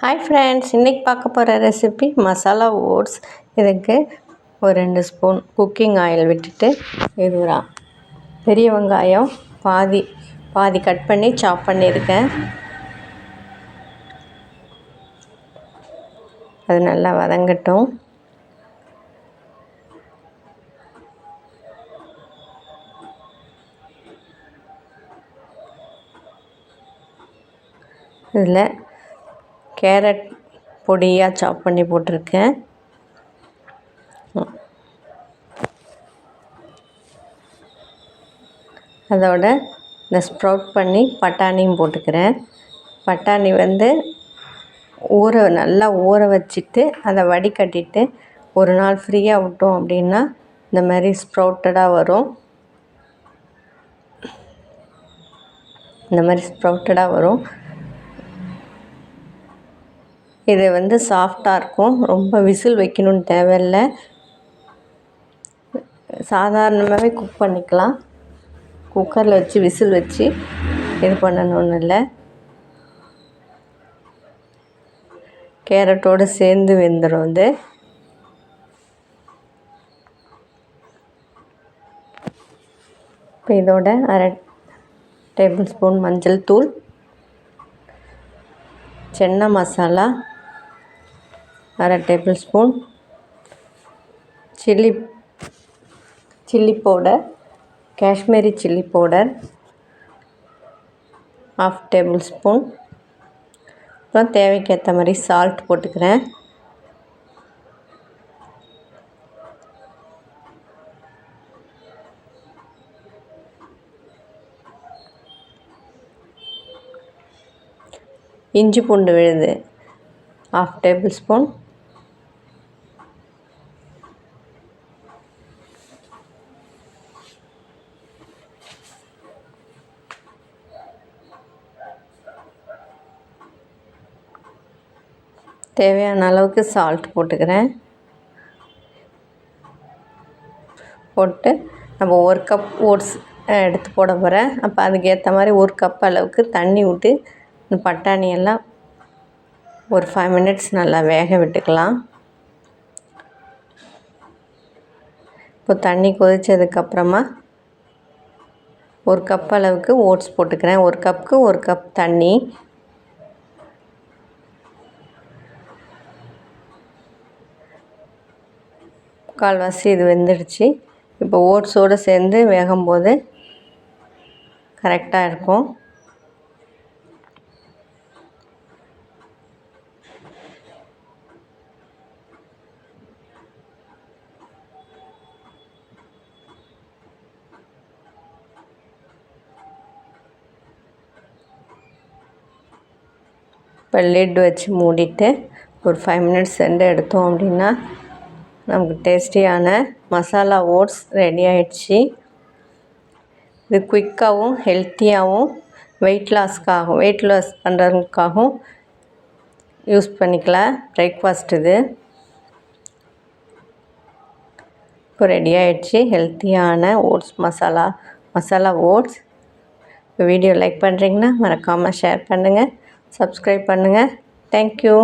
Hi friends, இன்றைக்கி பார்க்க போகிற ரெசிபி மசாலா ஓட்ஸ். இதுக்கு ஒரு 2 ஸ்பூன் குக்கிங் ஆயில் விட்டுட்டு, இது ஒரு பெரிய வெங்காயம் பாதி கட் பண்ணி சாப் பண்ணியிருக்கேன். அது நல்லா வதங்கட்டும். இதில் கேரட் பொடியாக சாப் பண்ணி போட்டிருக்கேன். அதோட இந்த ஸ்ப்ரவுட் பண்ணி பட்டாணியும் போட்டுக்கிறேன். பட்டாணி நல்லா ஊற வச்சுட்டு அதை வடிகட்டிட்டு ஒரு நாள் ஃப்ரீயாக விட்டோம் அப்படின்னா இந்த மாதிரி ஸ்ப்ரவுட்டடாக வரும். இது சாஃப்டாக இருக்கும். ரொம்ப விசில் வைக்கணும்னு தேவையில்லை. சாதாரணமாகவே குக் பண்ணிக்கலாம். குக்கரில் வச்சு விசில் வச்சு இது பண்ணணும்னு இல்லை. கேரட்டோடு சேர்ந்து வெந்துடும். இப்போ இதோட 1/2 டேபிள் ஸ்பூன் மஞ்சள் தூள், chana masala 1/2 tablespoon, chilli powder, Kashmiri chilli powder 1/2 tablespoon, அப்புறம் தேவைக்கேற்ற மாதிரி சால்ட் போட்டுக்கிறேன். இஞ்சி பூண்டு விழுது 1/2 டேபிள் ஸ்பூன், தேவையான அளவுக்கு சால்ட் போட்டுக்கிறேன். போட்டு நம்ம 1 கப் ஓட்ஸ் எடுத்து போட போகிறேன். அப்போ அதுக்கேற்ற மாதிரி 1 கப் அளவுக்கு தண்ணி விட்டு இந்த பட்டாணியெல்லாம் ஒரு 5 மினிட்ஸ் நல்லா வேக விட்டுக்கலாம். இப்போ தண்ணி கொதித்ததுக்கப்புறமா 1 கப் அளவுக்கு ஓட்ஸ் போட்டுக்கிறேன். 1 கப்புக்கு 1 கப் தண்ணி. கால்வாசி இது வெந்துடுச்சு. இப்போ ஓட்ஸோடு சேர்ந்து வேகும்போது கரெக்டாக இருக்கும். இப்போ லிட் வச்சு மூடிட்டு ஒரு 5 மினிட்ஸ் எடுத்தோம் அப்படின்னா நமக்கு டேஸ்டியான மசாலா ஓட்ஸ் ரெடி ஆகிடுச்சு. இது குயிக்காகவும் ஹெல்த்தியாகவும் வெயிட் லாஸ் பண்ணுறதுக்காகவும் யூஸ் பண்ணிக்கலாம். பிரேக்ஃபாஸ்ட் இது இப்போ ரெடி ஆகிடுச்சு. ஹெல்த்தியான ஓட்ஸ் மசாலா ஓட்ஸ். இப்போ வீடியோ லைக் பண்ணுறீங்கன்னா மறக்காமல் ஷேர் பண்ணுங்கள், சப்ஸ்கிரைப் பண்ணுங்கள். தேங்க்யூ.